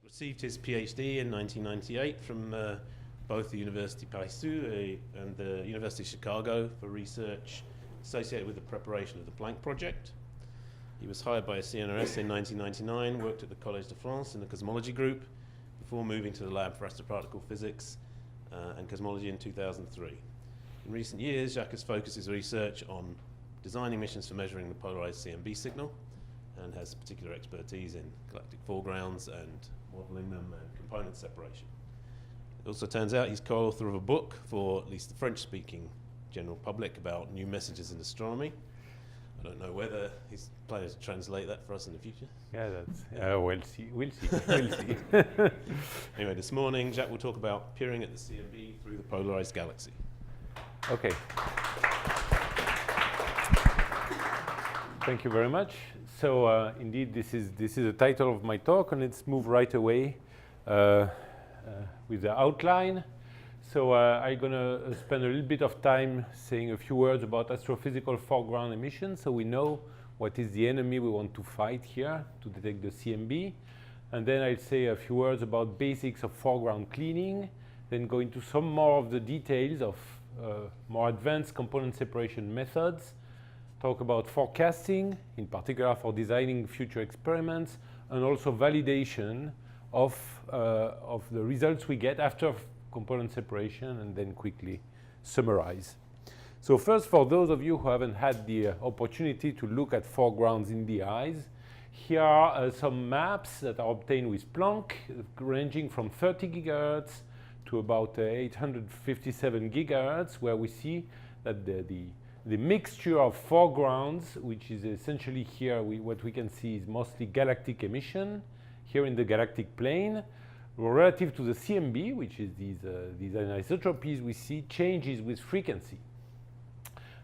received his PhD in 1998 from both the University Paris and the University of Chicago for research associated with the preparation of the Planck project. He was hired by a CNRS in 1999, worked at the Collège de France in the cosmology group, before moving to the lab for astroparticle physics and cosmology in 2003. In recent years, Jacques has focused his research on designing missions for measuring the polarized CMB signal, and has particular expertise in galactic foregrounds and modeling them and component separation. It also turns out he's co-author of a book for at least the French-speaking general public about new messages in astronomy. I don't know whether he's planning to translate that for us in the future. Yeah, that's, we'll see, we'll see. Anyway, this morning, Jacques will talk about peering at the CMB through the polarized galaxy. Okay. Thank you very much. So indeed, this is the title of my talk, and let's move right away with the outline. So I'm going to spend a little bit of time saying a few words about astrophysical foreground emissions, so we know what is the enemy we want to fight here to detect the CMB. And then I'll say a few words about basics of foreground cleaning, then go into some more of the details of more advanced component separation methods, talk about forecasting, in particular for designing future experiments, and also validation of the results we get after component separation, and then quickly summarize. So first, for those of you who haven't had the opportunity to look at foregrounds in the eyes, here are some maps that are obtained with Planck, ranging from 30 gigahertz to about 857 gigahertz, where we see that the mixture of foregrounds, which is essentially here, what we can see is mostly galactic emission, here in the galactic plane, relative to the CMB, which is these anisotropies we see, changes with frequency.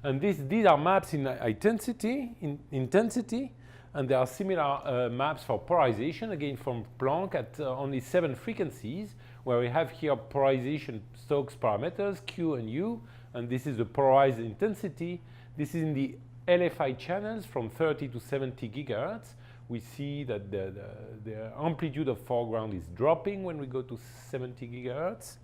And these are maps in intensity, and there are similar maps for polarization, again from Planck at only 7 frequencies, where we have here polarization Stokes parameters, Q and U, and this is the polarized intensity. This is in the LFI channels from 30 to 70 gigahertz. We see that the amplitude of foreground is dropping when we go to 70 gigahertz.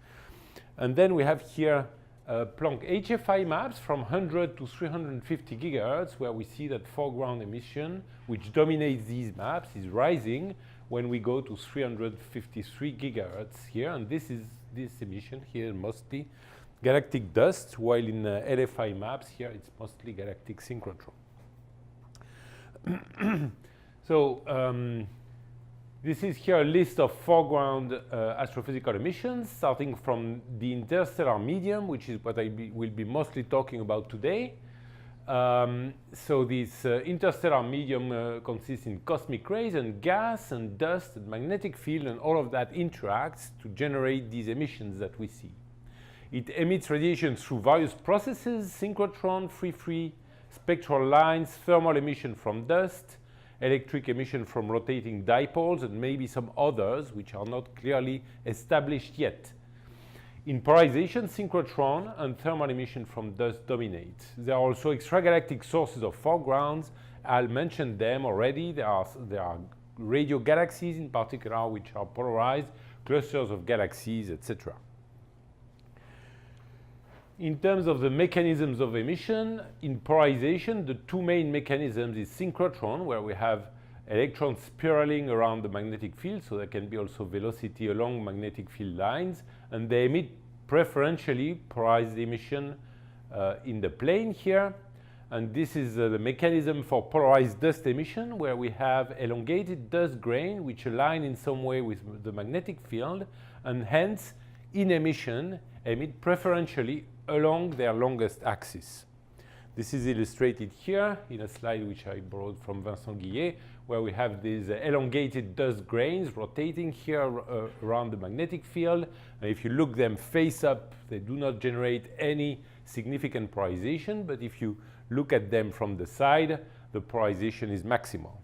And then we have here Planck HFI maps from 100 to 350 gigahertz, where we see that foreground emission, which dominates these maps, is rising when we go to 353 gigahertz here. And this emission here mostly galactic dust, while in LFI maps here it's mostly galactic synchrotron. So this is here a list of foreground astrophysical emissions, starting from the interstellar medium, which is what I will be mostly talking about today. So this interstellar medium consists in cosmic rays and gas and dust and magnetic field, and all of that interacts to generate these emissions that we see. It emits radiation through various processes: synchrotron, free spectral lines, thermal emission from dust, electric emission from rotating dipoles, and maybe some others which are not clearly established yet. In polarization, synchrotron and thermal emission from dust dominate. There are also extragalactic sources of foregrounds. I'll mention them already. There are radio galaxies in particular which are polarized, clusters of galaxies, etc. In terms of the mechanisms of emission, in polarization, the two main mechanisms is synchrotron, where we have electrons spiraling around the magnetic field, so there can be also velocity along magnetic field lines, and they emit preferentially polarized emission in the plane here. And this is the mechanism for polarized dust emission, where we have elongated dust grain which align in some way with the magnetic field, and hence in emission emit preferentially along their longest axis. This is illustrated here in a slide which I borrowed from Vincent Guillet, where we have these elongated dust grains rotating here around the magnetic field. And if you look them face up, they do not generate any significant polarization, but if you look at them from the side, the polarization is maximal.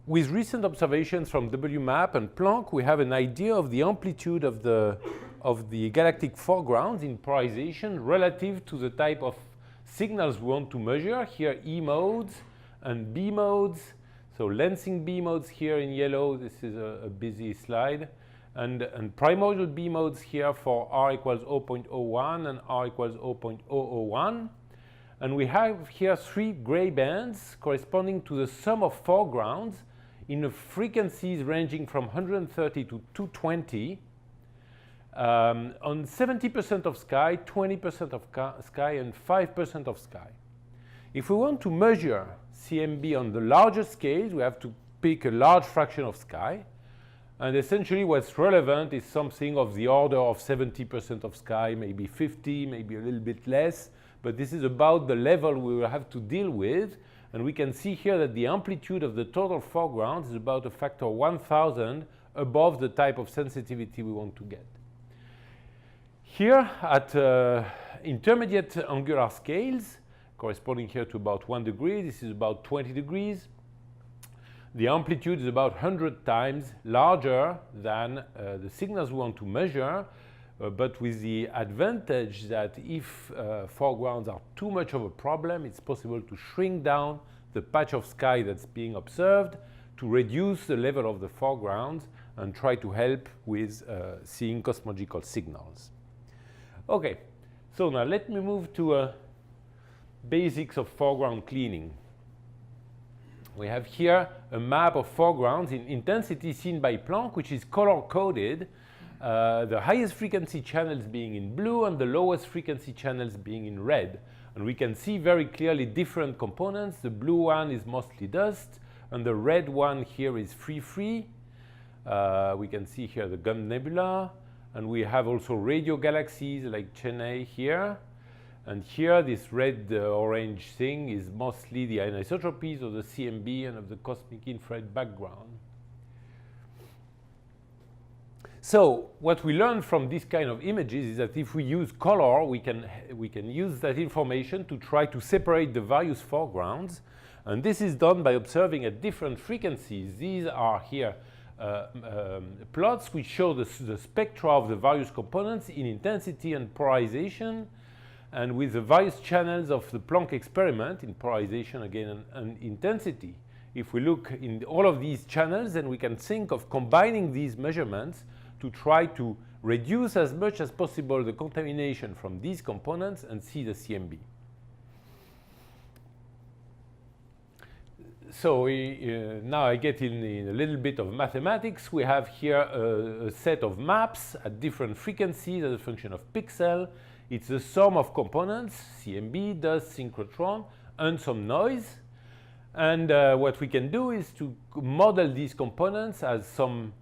With recent observations from WMAP and Planck, we have an idea of the amplitude of the galactic foregrounds in polarization relative to the type of signals we want to measure. Here, E modes and B modes. So lensing B modes here in yellow, this is a busy slide. And primordial B modes here for R equals 0.01 and R equals 0.001. And we have here 3 gray bands corresponding to the sum of foregrounds in frequencies ranging from 130 to 220 on 70% of sky, 20% of sky, and 5% of sky. If we want to measure CMB on the larger scales, we have to pick a large fraction of sky. And essentially what's relevant is something of the order of 70% of sky, maybe 50, maybe a little bit less. But this is about the level we will have to deal with. And we can see here that the amplitude of the total foreground is about a factor 1,000 above the type of sensitivity we want to get. Here at intermediate angular scales, corresponding here to about 1 degree, this is about 20 degrees. The amplitude is about 100 times larger than the signals we want to measure, but with the advantage that if foregrounds are too much of a problem, it's possible to shrink down the patch of sky that's being observed to reduce the level of the foregrounds and try to help with seeing cosmological signals. Okay, so now let me move to basics of foreground cleaning. We have here a map of foregrounds in intensity seen by Planck, which is color-coded, the highest frequency channels being in blue and the lowest frequency channels being in red. And we can see very clearly different components. The blue one is mostly dust, and the red one here is free. We can see here the Gum Nebula, and we have also radio galaxies like Chennai here. And here, this red-orange thing is mostly the anisotropies of the CMB and of the cosmic infrared background. So what we learn from this kind of images is that if we use color, we can use that information to try to separate the various foregrounds. And this is done by observing at different frequencies. These are here plots which show the spectra of the various components in intensity and polarization, and with the various channels of the Planck experiment in polarization again and intensity. If we look in all of these channels, then we can think of combining these measurements to try to reduce as much as possible the contamination from these components and see the CMB. So now I get in a little bit of mathematics. We have here a set of maps at different frequencies as a function of pixel. It's the sum of components, CMB, dust, synchrotron, and some noise. And what we can do is to model these components as some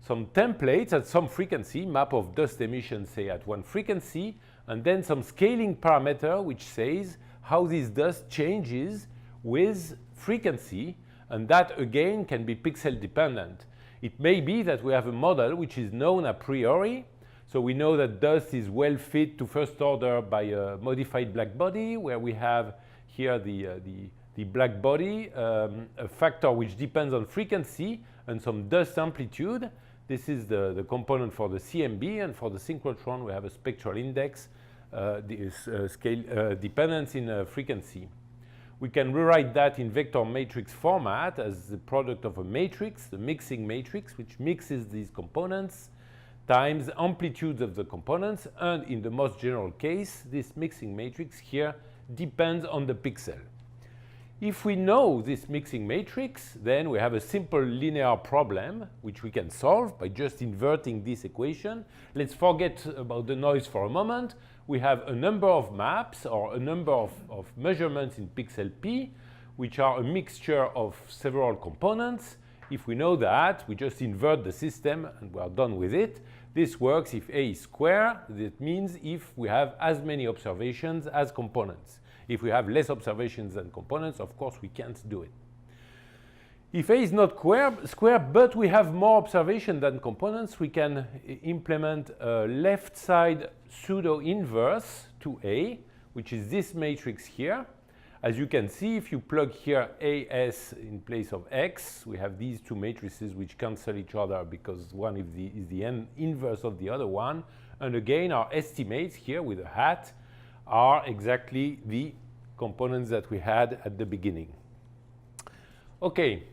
templates at some frequency, map of dust emission, say, at one frequency, and then some scaling parameter which says how this dust changes with frequency, and that again can be pixel dependent. It may be that we have a model which is known a priori. So we know that dust is well fit to first order by a modified black body, where we have here the black body, a factor which depends on frequency and some dust amplitude. This is the component for the CMB, and for the synchrotron we have a spectral index, scale dependence in frequency. We can rewrite that in vector matrix format as the product of a matrix, the mixing matrix, which mixes these components, times amplitudes of the components, and in the most general case, this mixing matrix here depends on the pixel. If we know this mixing matrix, then we have a simple linear problem which we can solve by just inverting this equation. Let's forget about the noise for a moment. We have a number of maps or a number of measurements in pixel p, which are a mixture of several components. If we know that, we just invert the system and we are done with it. This works if A is square. That means if we have as many observations as components. If we have less observations than components, of course, we can't do it. If A is not square, but we have more observation than components, we can implement a left side pseudo-inverse to A, which is this matrix here. As you can see, if you plug here AS in place of X, we have these two matrices which cancel each other because one is the inverse of the other one. And again, our estimates here with a hat are exactly the components that we had at the beginning. Okay,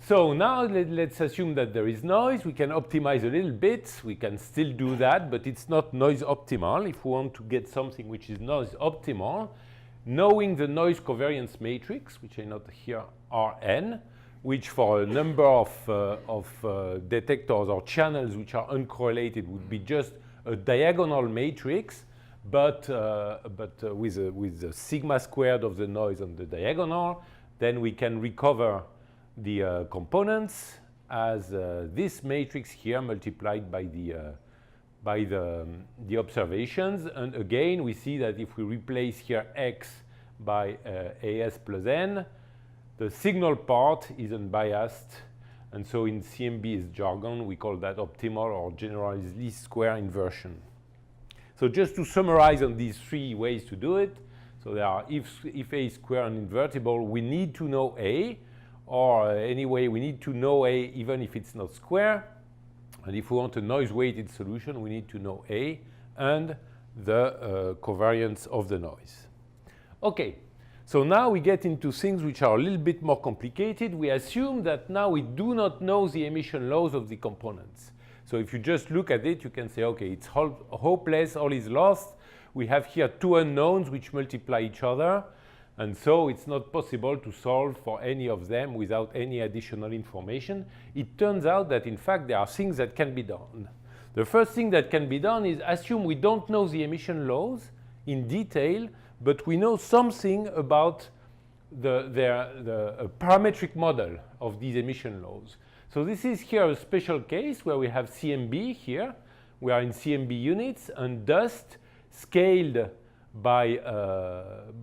So now let's assume that there is noise. We can optimize a little bit. We can still do that, but it's not noise optimal. If we want to get something which is noise optimal, knowing the noise covariance matrix, which I note here Rn, which for a number of detectors or channels which are uncorrelated would be just a diagonal matrix, but with the sigma squared of the noise on the diagonal, then we can recover the components as this matrix here multiplied by the observations. And again, we see that if we replace here x by as plus n, the signal part is unbiased. And so in CMB's jargon, we call that optimal or generalized least square inversion. So just to summarize on these three ways to do it, so there are if A is square and invertible, we need to know A, or anyway, we need to know A even if it's not square. And if we want a noise-weighted solution, we need to know A and the covariance of the noise. Okay, so now we get into things which are a little bit more complicated. We assume that now we do not know the emission laws of the components. So if you just look at it, you can say, okay, it's hopeless, all is lost. We have here two unknowns which multiply each other. And so it's not possible to solve for any of them without any additional information. It turns out that, in fact, there are things that can be done. The first thing that can be done is assume we don't know the emission laws in detail, but we know something about the parametric model of these emission laws. So this is here a special case where we have CMB here. We are in CMB units and dust scaled by a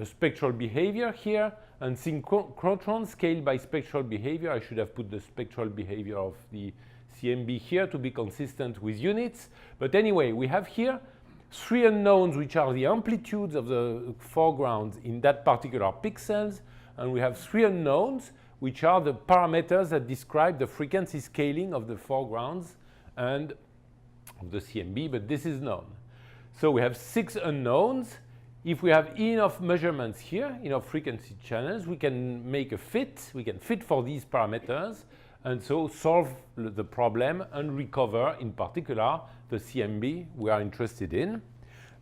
spectral behavior here, and synchrotron scaled by spectral behavior. I should have put the spectral behavior of the CMB here to be consistent with units. But anyway, we have here three unknowns, which are the amplitudes of the foregrounds in that particular pixels, and we have three unknowns, which are the parameters that describe the frequency scaling of the foregrounds and of the CMB, but this is known. So we have 6 unknowns. If we have enough measurements here, enough frequency channels, we can make a fit. We can fit for these parameters and so solve the problem and recover, in particular, the CMB we are interested in.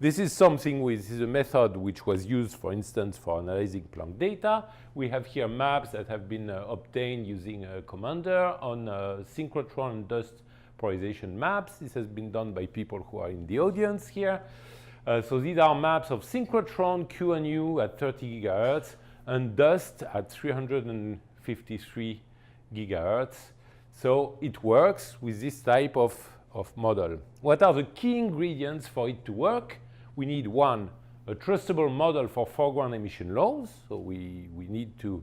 This is something this is a method which was used, for instance, for analyzing Planck data. We have here maps that have been obtained using a commander on synchrotron and dust polarization maps. This has been done by people who are in the audience here. So these are maps of synchrotron, Q and U at 30 gigahertz, and dust at 353 gigahertz. So it works with this type of model. What are the key ingredients for it to work? We need, one, a trustable model for foreground emission laws. So we need to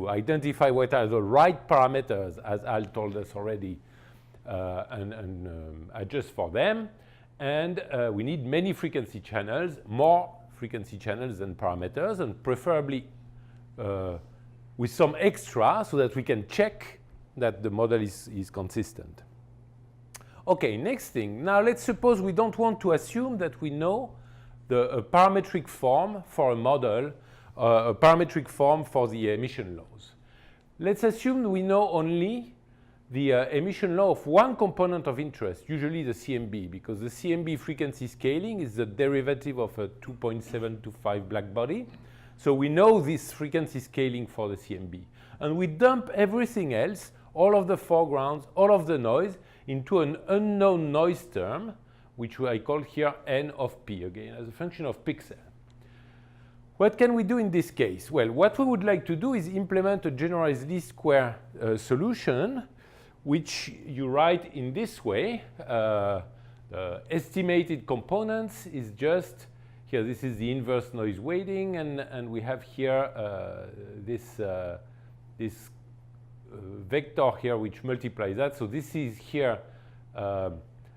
identify what are the right parameters, as Al told us already, and adjust for them. And we need many frequency channels, more frequency channels than parameters, and preferably with some extra so that we can check that the model is consistent. Okay, next thing. Now let's suppose we don't want to assume that we know the parametric form for a model, a parametric form for the emission laws. Let's assume we know only the emission law of one component of interest, usually the CMB, because the CMB frequency scaling is the derivative of a 2.725 black body. So we know this frequency scaling for the CMB. And we dump everything else, all of the foregrounds, all of the noise, into an unknown noise term, which I call here n of p, again, as a function of pixel. What can we do in this case? Well, what we would like to do is implement a generalized least square solution, which you write in this way. The estimated components is just, here this is the inverse noise weighting, and we have here this vector here which multiplies that. So this is here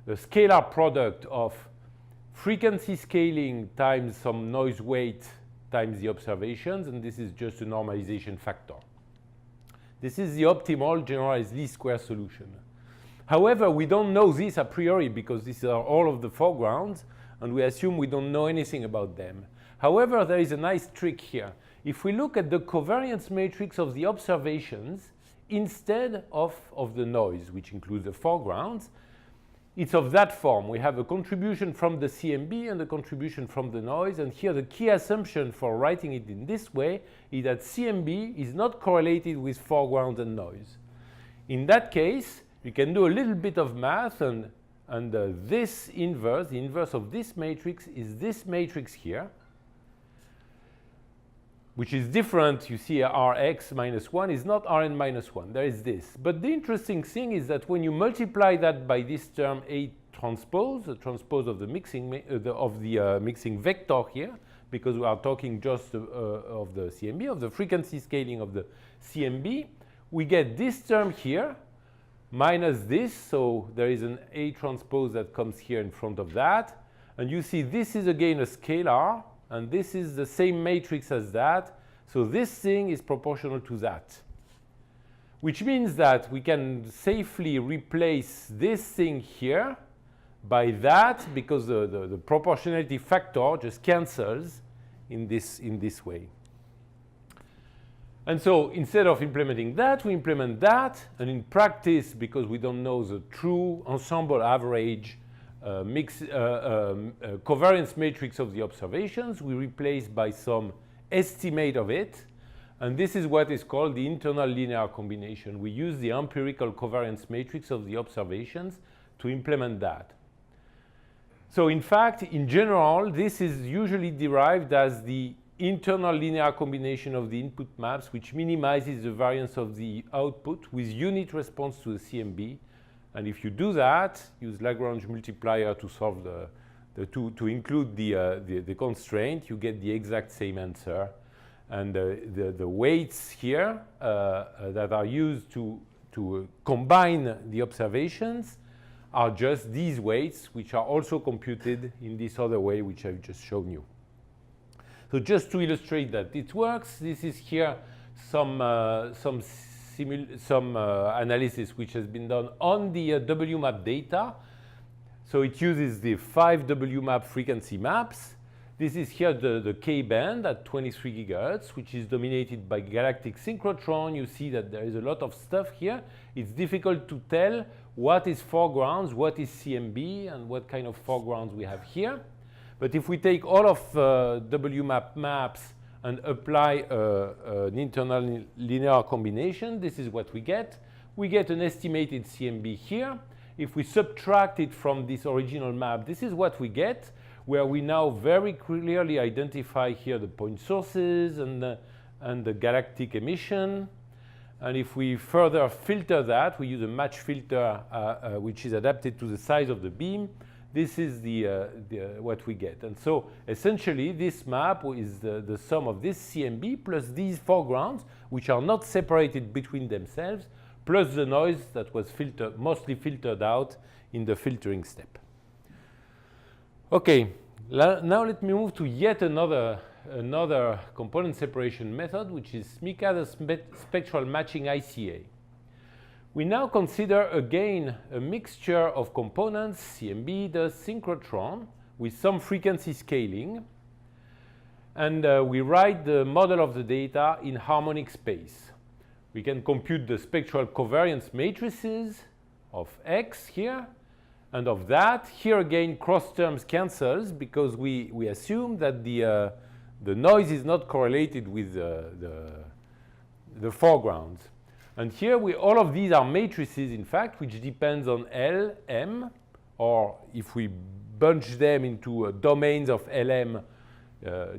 the scalar product of frequency scaling times some noise weight times the observations, and this is just a normalization factor. This is the optimal generalized least square solution. However, we don't know this a priori because these are all of the foregrounds, and we assume we don't know anything about them. However, there is a nice trick here. if we look at the covariance matrix of the observations instead of the noise, which includes the foregrounds, it's of that form. We have a contribution from the CMB and a contribution from the noise. And here the key assumption for writing it in this way is that CMB is not correlated with foreground and noise. In that case, you can do a little bit of math, and this inverse, the inverse of this matrix, is this matrix here, which is different. You see Rx minus 1 is not Rn minus 1. There is this. But the interesting thing is that when you multiply that by this term A transpose, the transpose of the mixing, mixing vector here, because we are talking just of the CMB, of the frequency scaling of the CMB, we get this term here minus this. So there is an A transpose that comes here in front of that. And you see this is again a scalar. And this is the same matrix as that. So this thing is proportional to that, which means that we can safely replace this thing here by that, because the proportionality factor just cancels in this way. And so instead of implementing that, we implement that. And in practice, because we don't know the true ensemble average covariance matrix of the observations, we replace by some estimate of it. And this is what is called the internal linear combination. We use the empirical covariance matrix of the observations to implement that. So in fact, in general, this is usually derived as the internal linear combination of the input maps, which minimizes the variance of the output with unit response to the CMB. And if you do that, use Lagrange multiplier to solve to include the constraint, you get the exact same answer. And the weights here that are used to combine the observations are just these weights, which are also computed in this other way, which I've just shown you. So just to illustrate that it works, this is here some analysis which has been done on the WMAP data. So it uses the 5 WMAP frequency maps. This is here the K band at 23 gigahertz, which is dominated by galactic synchrotron. You see that there is a lot of stuff here. It's difficult to tell what is foregrounds, what is CMB, and what kind of foregrounds we have here. But if we take all of WMAP maps and apply an internal linear combination, this is what we get. We get an estimated CMB here. If we subtract it from this original map, this is what we get, where we now very clearly identify here the point sources and the galactic emission. And if we further filter that, we use a match filter which is adapted to the size of the beam. This is what we get. And so essentially this map is the sum of this CMB plus these foregrounds, which are not separated between themselves, plus the noise that was mostly filtered out in the filtering step. Okay, now let me move to yet another component separation method, which is SMICA, the spectral matching ICA. We now consider again a mixture of components, CMB, the synchrotron, with some frequency scaling. And we write the model of the data in harmonic space. We can compute the spectral covariance matrices of X here, and of that. Here again, cross terms cancels because we assume that the noise is not correlated with the foregrounds. And here, all of these are matrices, in fact, which depends on L, M, or if we bunch them into domains of LM,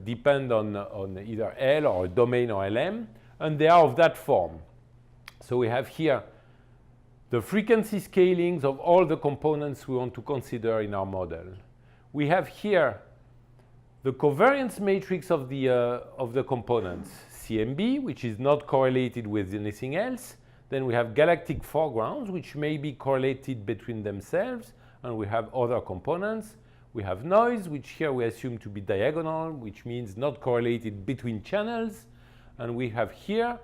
depend on either L or a domain or LM, and they are of that form. So we have here the frequency scalings of all the components we want to consider in our model. We have here the covariance matrix of the components. CMB, which is not correlated with anything else. Then we have galactic foregrounds, which may be correlated between themselves. And we have other components. We have noise, which here we assume to be diagonal, which means not correlated between channels. And we have here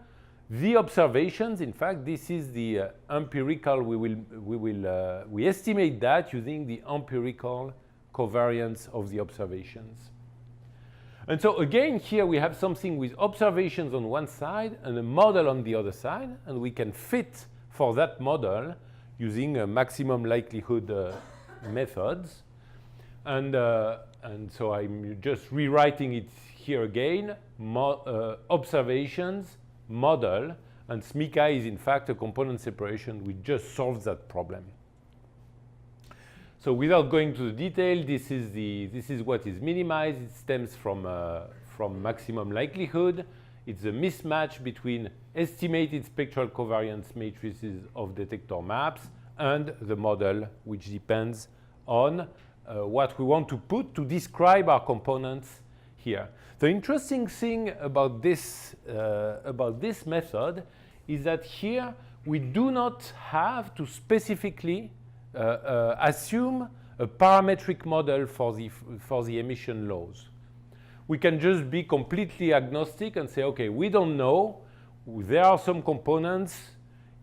the observations. In fact, this is the empirical. We estimate that using the empirical covariance of the observations. And so again, here we have something with observations on one side and a model on the other side, and we can fit for that model using maximum likelihood methods. And so I'm just rewriting it here again, observations, model, and SMICA is in fact a component separation which just solves that problem. So without going to the detail, this is what is minimized. It stems from maximum likelihood. It's a mismatch between estimated spectral covariance matrices of detector maps and the model, which depends on what we want to put to describe our components here. The interesting thing about this method is that here we do not have to specifically assume a parametric model for the emission laws. We can just be completely agnostic and say, okay, we don't know. There are some components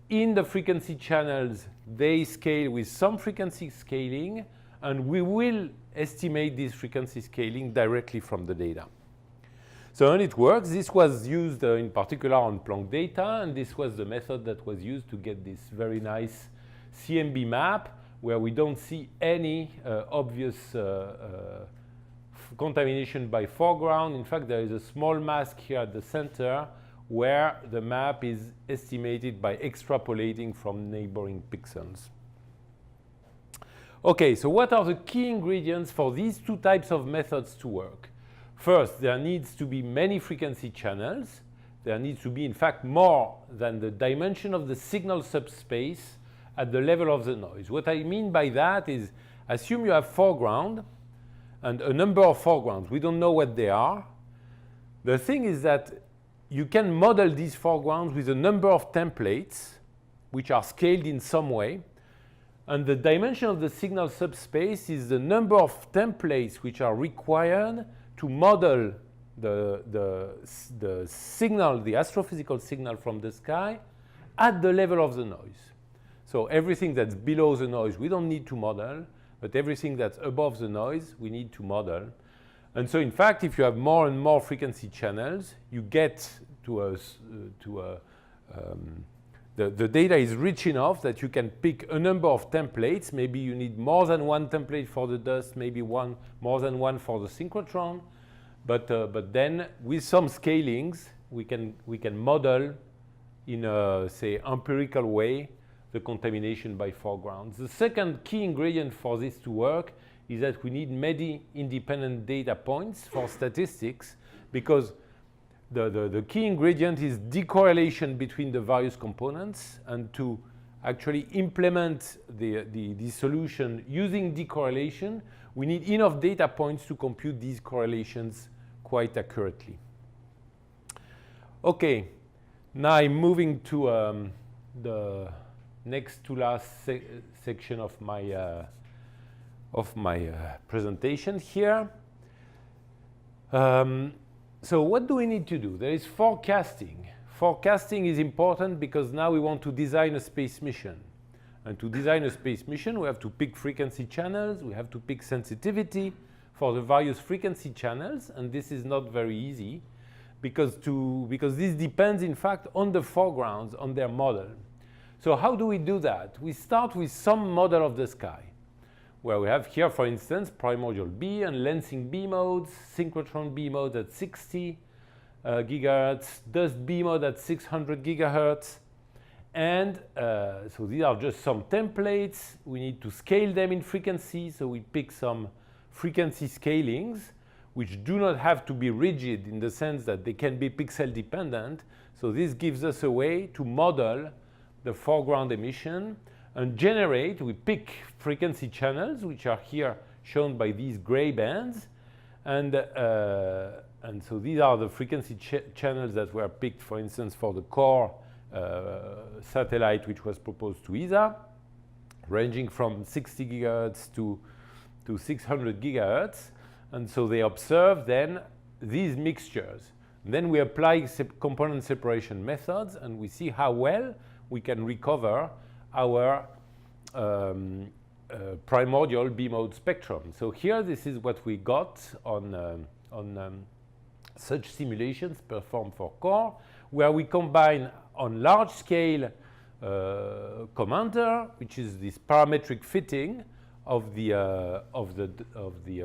in the frequency channels. They scale with some frequency scaling, and we will estimate this frequency scaling directly from the data. So when it works, this was used in particular on Planck data, and this was the method that was used to get this very nice CMB map where we don't see any obvious contamination by foreground. In fact, there is a small mask here at the center where the map is estimated by extrapolating from neighboring pixels. Okay, so what are the key ingredients for these two types of methods to work? First, there needs to be many frequency channels. There needs to be, in fact, more than the dimension of the signal subspace at the level of the noise. What I mean by that is, assume you have foreground and a number of foregrounds. We don't know what they are. The thing is that you can model these foregrounds with a number of templates which are scaled in some way. And the dimension of the signal subspace is the number of templates which are required to model the signal, the astrophysical signal from the sky at the level of the noise. So everything that's below the noise, we don't need to model, but everything that's above the noise, we need to model. And so in fact, if you have more and more frequency channels, you get to the data is rich enough that you can pick a number of templates. Maybe you need more than one template for the dust, maybe more than one for the synchrotron. But then with some scalings, we can model in a, say, empirical way the contamination by foregrounds. The second key ingredient for this to work is that we need many independent data points for statistics, because the key ingredient is decorrelation between the various components, and to actually implement the solution using decorrelation, we need enough data points to compute these correlations quite accurately. Okay, now I'm moving to the next to last section of my presentation here. So what do we need to do? There is forecasting. Forecasting is important because now we want to design a space mission. And to design a space mission, we have to pick frequency channels, we have to pick sensitivity for the various frequency channels, and this is not very easy because this depends, in fact, on the foregrounds, on their model. So how do we do that? We start with some model of the sky, where we have here, for instance, primordial B and lensing B modes, synchrotron B mode at 60 gigahertz, dust B mode at 600 gigahertz. And so these are just some templates. We need to scale them in frequency, so we pick some frequency scalings, which do not have to be rigid in the sense that they can be pixel dependent. So this gives us a way to model the foreground emission and generate, we pick frequency channels, which are here shown by these gray bands. And so these are the frequency channels that were picked, for instance, for the core satellite, which was proposed to ESA, ranging from 60 gigahertz to 600 gigahertz. And so they observe then these mixtures. And then we apply component separation methods, and we see how well we can recover our primordial B mode spectrum. So here, this is what we got on such simulations performed for core, where we combine on large scale commander, which is this parametric fitting of the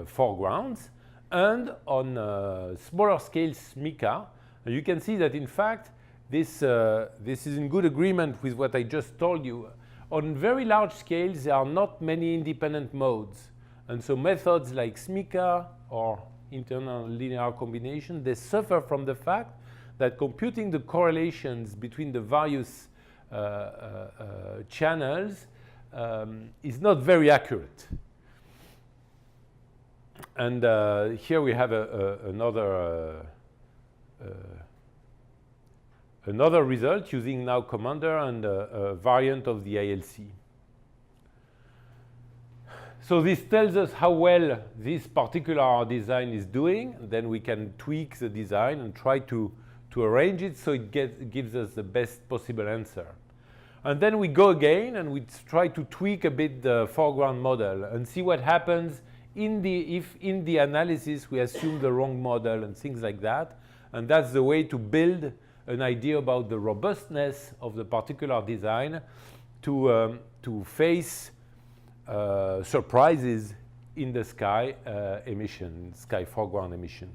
foregrounds, and on smaller scale SMICA. And you can see that in fact this is in good agreement with what I just told you. On very large scales, there are not many independent modes. And so methods like SMICA or internal linear combination, they suffer from the fact that computing the correlations between the various channels is not very accurate. And here we have another result using now commander and a variant of the ILC. So this tells us how well this particular design is doing. Then we can tweak the design and try to arrange it so it gives us the best possible answer. And then we go again and we try to tweak a bit the foreground model and see what happens if in the analysis we assume the wrong model and things like that. And that's the way to build an idea about the robustness of the particular design to face surprises in the sky emission, sky foreground emission.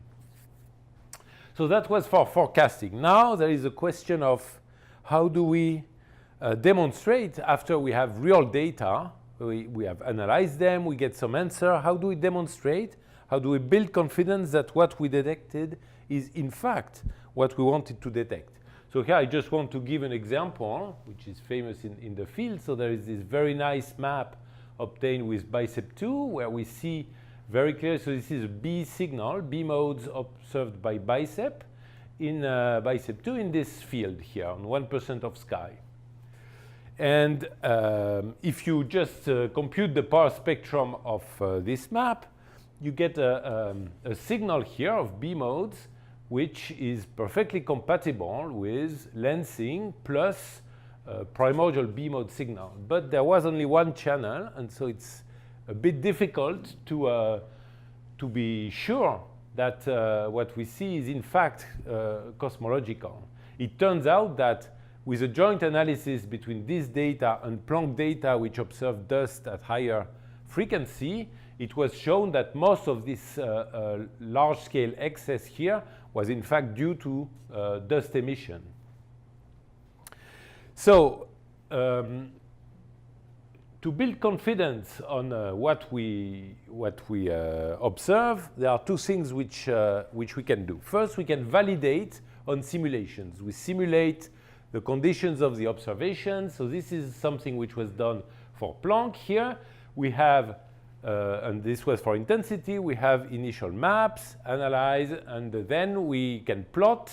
So that was for forecasting. Now there is a question of how do we demonstrate after we have real data, we have analyzed them, we get some answer, how do we demonstrate, how do we build confidence that what we detected is in fact what we wanted to detect. So here I just want to give an example, which is famous in the field. So there is this very nice map obtained with BICEP2, where we see very clear, so this is a B signal, B modes observed by BICEP in BICEP2 in this field here on 1% of sky. And if you just compute the power spectrum of this map, you get a signal here of B modes, which is perfectly compatible with lensing plus primordial B mode signal. But there was only one channel, and so it's a bit difficult to be sure that what we see is in fact cosmological. It turns out that with a joint analysis between this data and Planck data, which observed dust at higher frequency, it was shown that most of this large-scale excess here was in fact due to dust emission. So to build confidence on what we observe, there are two things which we can do. First, we can validate on simulations. We simulate the conditions of the observation. So this is something which was done for Planck. Here we have, and this was for intensity, we have initial maps, analyze, and then we can plot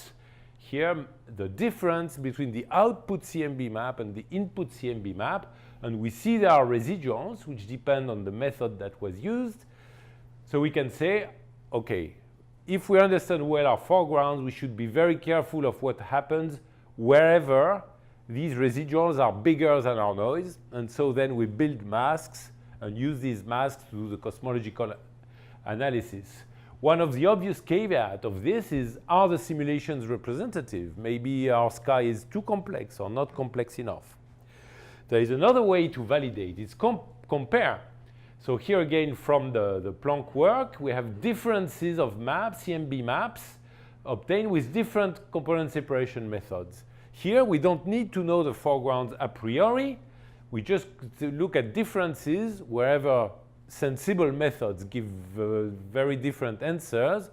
here the difference between the output CMB map and the input CMB map. And we see there are residuals which depend on the method that was used. So we can say, okay, if we understand well our foregrounds, we should be very careful of what happens wherever these residuals are bigger than our noise. And so then we build masks and use these masks to do the cosmological analysis. One of the obvious caveats of this is, are the simulations representative? Maybe our sky is too complex or not complex enough. There is another way to validate. It's compare. So here again from the Planck work, we have differences of maps, CMB maps, obtained with different component separation methods. Here we don't need to know the foregrounds a priori. We just look at differences wherever sensible methods give very different answers.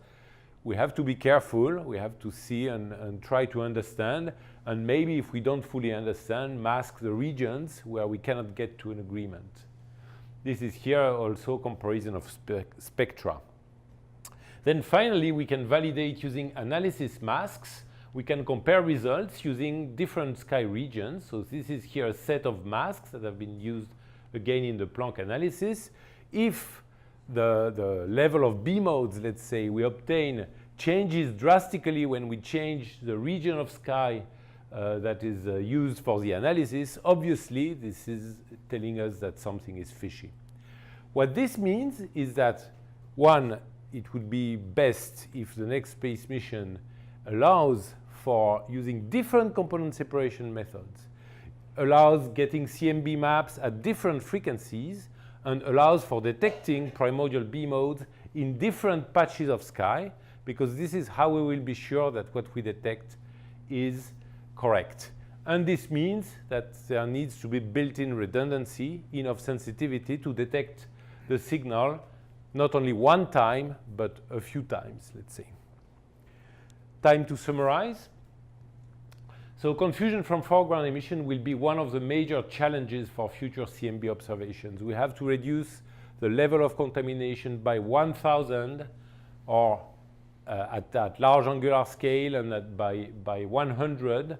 We have to be careful. We have to see and try to understand. And maybe if we don't fully understand, mask the regions where we cannot get to an agreement. This is here also comparison of spectra. Then finally, we can validate using analysis masks. We can compare results using different sky regions. So this is here a set of masks that have been used again in the Planck analysis. If the level of B modes, let's say, we obtain changes drastically when we change the region of sky that is used for the analysis, obviously this is telling us that something is fishy. What this means is that, one, it would be best if the next space mission allows for using different component separation methods, allows getting CMB maps at different frequencies, and allows for detecting primordial B modes in different patches of sky, because this is how we will be sure that what we detect is correct. And this means that there needs to be built-in redundancy, enough sensitivity to detect the signal not only one time, but a few times, let's say. Time to summarize. So confusion from foreground emission will be one of the major challenges for future CMB observations. We have to reduce the level of contamination by 1,000 or at that large angular scale, and by 100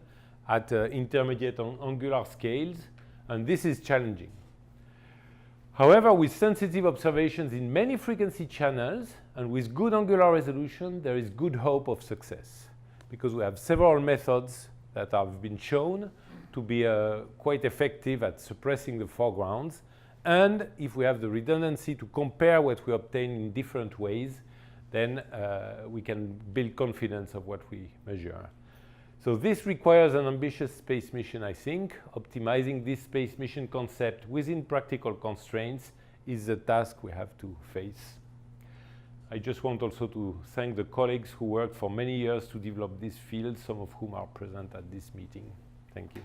at intermediate angular scales, and this is challenging. However, with sensitive observations in many frequency channels and with good angular resolution, there is good hope of success, because we have several methods that have been shown to be quite effective at suppressing the foregrounds. And if we have the redundancy to compare what we obtain in different ways, then we can build confidence of what we measure. So this requires an ambitious space mission, I think. Optimizing this space mission concept within practical constraints is the task we have to face. I just want also to thank the colleagues who worked for many years to develop this field, some of whom are present at this meeting. Thank you.